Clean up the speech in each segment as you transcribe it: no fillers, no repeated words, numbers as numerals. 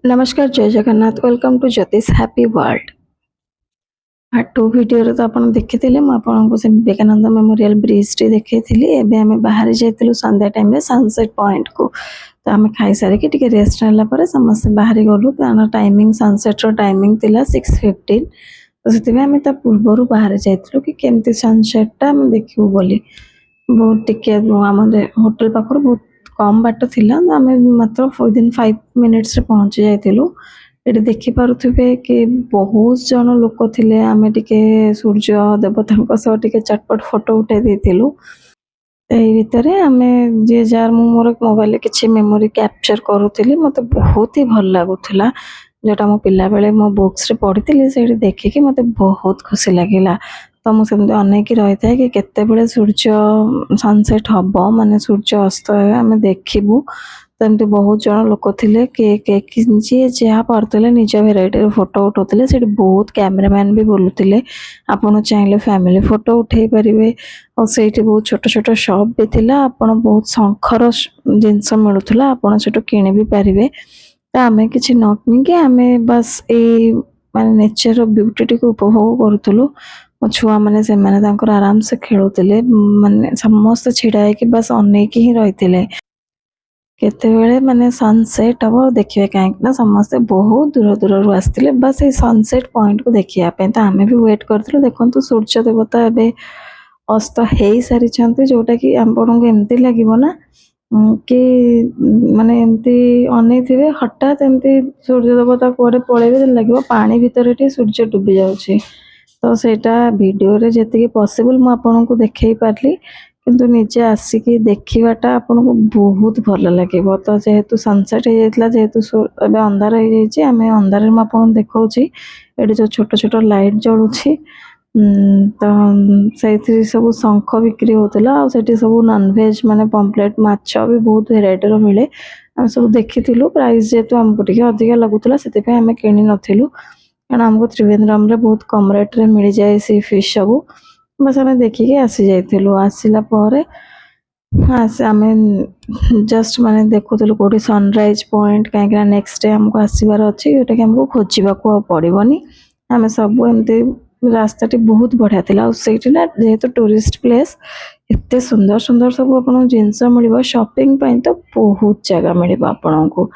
नमस्कार जय Jagannath welcome to ज्योतिष हैप्पी वर्ल्ड। पार्ट 2 वीडियो तो आपण देखिथिले म आपनको से विवेकानंद मेमोरियल ब्रिज टी देखैथिली। एबे हमें बाहर जाइतिलु संध्या टाइम रे सनसेट पॉइंट को। तो हमें खाई सारे के टिके रेस्ट हला पर समस्त बाहर गलु कारण टाइमिंग सनसेट रो टाइमिंग थिला 6:15। तो सेति में हमें ता पूर्वरु बाहर जाइतिलु कि केमती सनसेट ता हम देखिबो बोली। बहुत टिके हमरे होटल पाखर बहुत कम बाट थिला हमें मात्र विदिन 5 मिनिट्स रे पहुंच जाइतिलु। एटी देखि पारुथिबे कि बहुत जन लोक थिले। आमे टिके सूर्य देवतांक सह टिके चटपट फोटो उठे देथिलु। एही भितरे आमे जे जार मोर मोबाइल किछि मेमोरी कैप्चर करूथिली मते बहुत ही भल लागुथिला। जोटा मो पिला बेले मो बुक्स रे पढिथिली सेठी देखिके मते बहुत खुशी लागिला। तो मु सेमते अनेक रही था कि केते बेले सूर्य सनसेट हबो माने सूर्य अस्त आमे देखिबु। तमते बहुत जन लोक थिले के जे जहा परतले निज वेराइटी फोटो उठौथिले। सेठी बहुत कैमरामैन भी बोलुथिले आपण चाहिले फैमिली फोटो उठेई परिवे। और सेठी बहुत छोट छोट शॉप भी थिला। आपण बहुत शंखर जिंस मिलुथिला आपण सेठो किने भी परिवे। तो आमे किछि न किनके आमे बस ए माने नेचर रो ब्यूटी को उपभोग करूथुलु। मो छुआ माने से माने तांकर आराम से खेलुथिले माने समस्त छिडा कि बस अनेक ही रहिथिले केते बेले माने सनसेट अब देखिए कहीं ना समस्त बहुत दूर दूर आसते बस ये सनसेट पॉइंट को देखिया पे। तो आमे भी वेट करथिलु देखंतु सूर्य देवता एबे अस्त हेई सारी छंती जोटा कि आपन को एमती लागिवो ना कि माने एमती अनै थिबे हठात एमती सूर्य देवता कोरे पळेबे लागिवो पानी भितर टे सूर्य डूबी जाउछि। तो सेटा वीडियो रे जति पॉसिबल मु आपन को देखै पारली किंतु निजे आसिकी देखिबाटा आपन को बहुत भल लागिवो। तो जेहेतु सनसेट हे जायतला जेहेतु एबे अंधार हे जायछि आमे अंधार में आपन देखौछि एडी जो छोट छोट लाइट जळुछि। तो सेथि सब शंख बिक्री होतला और सेठी सब नॉन वेज माने पॉम्पलेट माछ भी बहुत वेराइटी रो मिले। हम सब देखिथिलु प्राइस जेतु हमको टिके अधिक लागुतला सेते पे हमें किनि नथिलु कारण हमको त्रिवेंद्रम रे बहुत कम रेट रे मिल जाय सी फिश सब। बस हमें देखिके आसी जाइथिलु। आसिला परे हाँ से आमे जस्ट माने देखुथिलु कोठी सनराइज पॉइंट काहेकि नेक्स्ट डे हमको आसीबार अछि एटा कि हमको खोजिबा को पड़िबनी। हमें सब एमते रास्ताटी बहुत बढ़िया थिला और सेठी ना जेहेतु टूरिस्ट प्लेस एते सुंदर सुंदर सब आपन जिंस मिलिबो शॉपिंग पई तो बहुत जगह मिलिबो आपन को।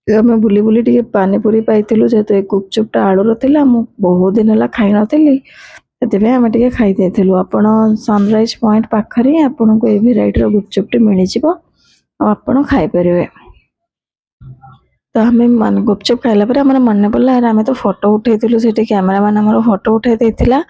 हमें बुली बुली टिके पानी पूरी पाइथिलु जेहेतु एक गुपचुपटा आलू रो थिला मु बहुत दिन हला खाइ नथिली सेते हमें टिके खाइ देथिलु। आपन सनराइज पॉइंट पाखरी आपन को ए वेराइटी रो गुपचुपटी मिलि जिवो और आपन खाइ परिवे। तो हमें मन गुपचुप खाइला पर हमर मन पड़ला यार हमें तो फोटो उठेइथिलु सेठी कैमरामैन हमर फोटो उठेइ देथिला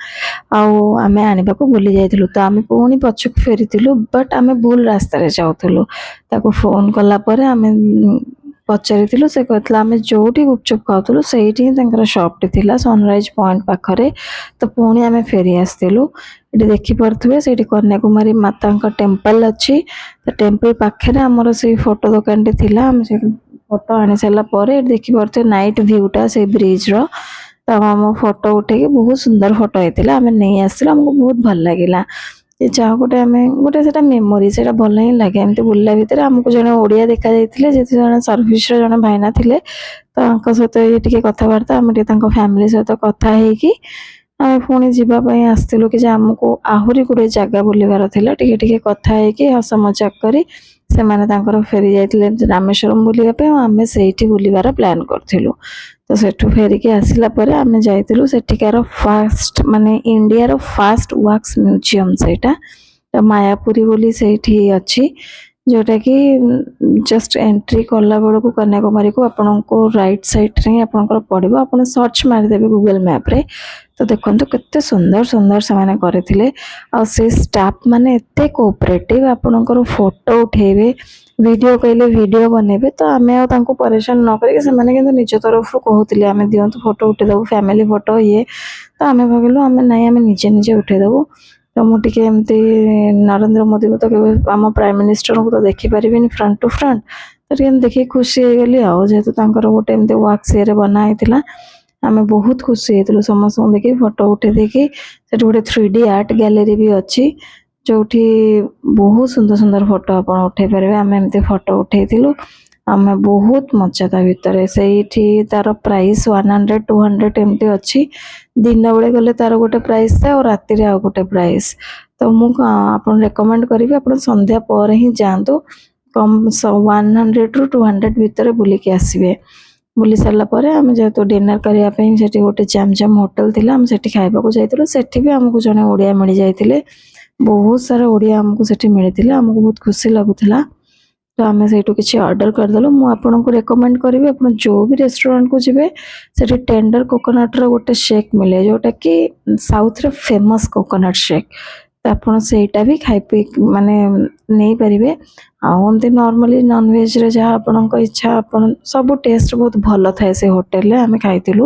आउ हमें आनिबा को भूली जाइथिलु। तो हमें पुणी पछुक फेरिथिलु बट हमें भूल रास्ता रे जाउथिलु। ताको फोन कला पर हमें पचारिथिलु से कहतला हमें जोटी गुपचुप खाउथिलु सेठी ही तांकर शॉप टी थिला सनराइज पॉइंट पाखरे। तो पुणी हमें फेरी आस्थिलु। एटी देखि परथुबे सेठी कन्याकुमारी माता का टेम्पल अछि। तो टेम्पल पाखरे हमर से फोटो दुकान टी थिला हम से फोटो आनी सारा पर देखी पारे नाइट व्यूटा से ब्रिज रो। तो हम फोटो उठे बहुत सुंदर फोटो होता आम नहीं आसलु हमको बहुत भल लगिला। जहाँ गोटे आम गोटे से मेमोरी से भल ही लगे एमती बुला भितर आमको जड़े ओडिया देखा जाइए जे जन सर्विस जड़े भाईना थे। तो सहित ये कथबार्ता आम फैमिली सहित कथा है आम पुणी जावाई आसलु कि आमको आहरी गोटे जगह बुलवार टे कथा है हस मजाक करी से माने तांकर फेरी जाइतिले रामेश्वरम बुलिया पे आमे सेठी बुलिवार प्लान करथिलु। तो सेठु फेरी के आसिला परे आमे जाइतिलु सेठिकार फास्ट माने इंडिया रो फास्ट वैक्स म्यूजियम सेटा। तो मायापुरी बोली सेठी अछि जोटा कि जस्ट एंट्री कला बेल को कन्याकुमारी को आपन को राइट साइड रे आपन पड़ो आपन सर्च मार देबे गूगल मैप रे। तो देखंतु केते सुंदर सुंदर से माने करथिले आ से स्टाफ माने एते कोऑपरेटिव आपनकर फोटो उठेबे वीडियो कहले वीडियो बनेबे। तो आमे आ तांको परेशान न करिके से माने किंतु निज तरफ कहउतिले आमे दियंतु फोटो उठे दबो फैमिली फोटो ये। तो आमे भाबिलु आमे नाही आमे निजे निजे उठे दबो। तो मु टिके एमती नरेंद्र मोदी को तो केबे आम प्राइम मिनिस्टर को तो देखि परिबिनी फ्रंट टू फ्रंट। तो टिके देखि खुशी हो गली आ जेहेतु तांकर गोटे एमती वैक्स ये बना हेतिला आमे बहुत खुशी हेतिलु समस्त देखि फोटो उठे देखि सेठ गोटे 3D आर्ट गैलरी भी अछि जोठी बहुत सुंदर सुंदर फोटो आपन उठे परिबे। आमे एमती फोटो उठेइतिलु ଆମେ ବହୁତ ମଜା ତା ଭିତରେ। ସେଇଠି ତାର ପ୍ରାଇସ୍ 100 200 ଏମିତି ଅଛି। ଦିନ ବେଳେ ଗଲେ ତାର ଗୋଟେ ପ୍ରାଇସ୍ ଥାଏ ଆଉ ରାତିରେ ଆଉ ଗୋଟେ ପ୍ରାଇସ୍। ତ ମୁଁ ଆପଣ ରେକମେଣ୍ଡ କରିବି ଆପଣ ସନ୍ଧ୍ୟା ପରେ ହିଁ ଯାଆନ୍ତୁ। କମ୍ 100 ରୁ 200 ଭିତରେ ବୁଲିକି ଆସିବେ। ବୁଲି ସାରିଲା ପରେ ଆମେ ଯେହେତୁ ଡିନର୍ କରିବା ପାଇଁ ସେଠି ଗୋଟେ ଜାମ୍ ହୋଟେଲ ଥିଲା, ଆମେ ସେଠି ଖାଇବାକୁ ଯାଇଥିଲୁ। ସେଠି ବି ଆମକୁ ଜଣେ ଓଡ଼ିଆ ମିଳିଯାଇଥିଲେ। ବହୁତ ସାରା ଓଡ଼ିଆ ଆମକୁ ସେଠି ମିଳିଥିଲେ, ଆମକୁ ବହୁତ ଖୁସି ଲାଗୁଥିଲା। ତ ଆମେ ସେଇଠୁ କିଛି ଅର୍ଡ଼ର କରିଦେଲୁ। ମୁଁ ଆପଣଙ୍କୁ ରେକମେଣ୍ଡ କରିବି ଆପଣ ଯେଉଁ ବି ରେଷ୍ଟୁରାଣ୍ଟକୁ ଯିବେ ସେଠି ଟେଣ୍ଡର କୋକୋନଟ୍ର ଗୋଟେ ଶେକ୍ ମିଳେ, ଯେଉଁଟାକି ସାଉଥରେ ଫେମସ୍ କୋକୋନଟ୍ ଶେକ୍। ତ ଆପଣ ସେଇଟା ବି ଖାଇ ପିଇ ମାନେ ନେଇପାରିବେ। ଆଉ ଏମିତି ନର୍ମାଲି ନନଭେଜ୍ରେ ଯାହା ଆପଣଙ୍କ ଇଚ୍ଛା, ଆପଣ ସବୁ ଟେଷ୍ଟ ବହୁତ ଭଲ ଥାଏ ସେ ହୋଟେଲରେ। ଆମେ ଖାଇଥିଲୁ।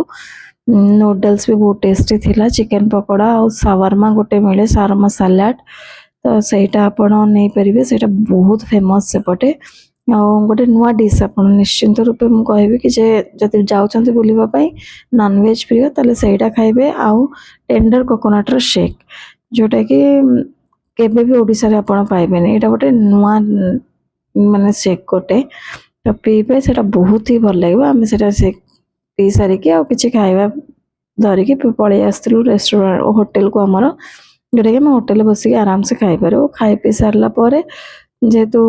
ନୁଡଲ୍ସ ବି ବହୁତ ଟେଷ୍ଟି ଥିଲା, ଚିକେନ୍ ପକୋଡ଼ା ଆଉ ସାୱାର୍ମା ଗୋଟେ ମିଳେ, ସାୱାର୍ମା ସାଲାଡ଼। ତ ସେଇଟା ଆପଣ ନେଇପାରିବେ, ସେଇଟା ବହୁତ ଫେମସ୍ ସେପଟେ। ଆଉ ଗୋଟେ ନୂଆ ଡିସ୍ ଆପଣ ନିଶ୍ଚିନ୍ତ ରୂପେ ମୁଁ କହିବି କି ଯେ ଯଦି ଯାଉଛନ୍ତି ବୁଲିବା ପାଇଁ ନନଭେଜ୍ ପ୍ରିୟ ତାହେଲେ ସେଇଟା ଖାଇବେ। ଆଉ ଟେଣ୍ଡର କୋକୋନଟ୍ର ଶେକ୍, ଯେଉଁଟାକି କେବେ ବି ଓଡ଼ିଶାରେ ଆପଣ ପାଇବେନି। ଏଇଟା ଗୋଟେ ନୂଆ ମାନେ ଶେକ୍ ଗୋଟେ, ତ ପିଇବେ, ସେଇଟା ବହୁତ ହି ଭଲ ଲାଗିବ। ଆମେ ସେଇଟା ଶେକ୍ ପିଇ ସାରିକି ଆଉ କିଛି ଖାଇବା ଧରିକି ପଳେଇ ଆସିଥିଲୁ ରେଷ୍ଟୁରାଣ୍ଟ ହୋଟେଲକୁ ଆମର, ଯେଉଁଟାକି ଆମେ ହୋଟେଲରେ ବସିକି ଆରାମସେ ଖାଇପାରିବୁ। ଖାଇ ପିଇ ସାରିଲା ପରେ ଯେହେତୁ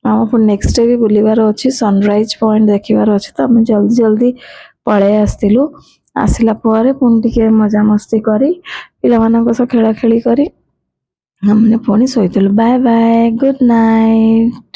ଆମ ପୁଣି ନେକ୍ସଟ ଡେ ବି ବୁଲିବାର ଅଛି, ସନରାଇଜ୍ ପଏଣ୍ଟ ଦେଖିବାର ଅଛି, ତ ଆମେ ଜଲ୍ଦି ପଳେଇ ଆସିଥିଲୁ। ଆସିଲା ପରେ ପୁଣି ଟିକେ ମଜାମସ୍ତି କରି ପିଲାମାନଙ୍କ ସହ ଖେଳାଖେଳି କରି ଆମେ ପୁଣି ଶୋଇଥିଲୁ। Bye bye, good night.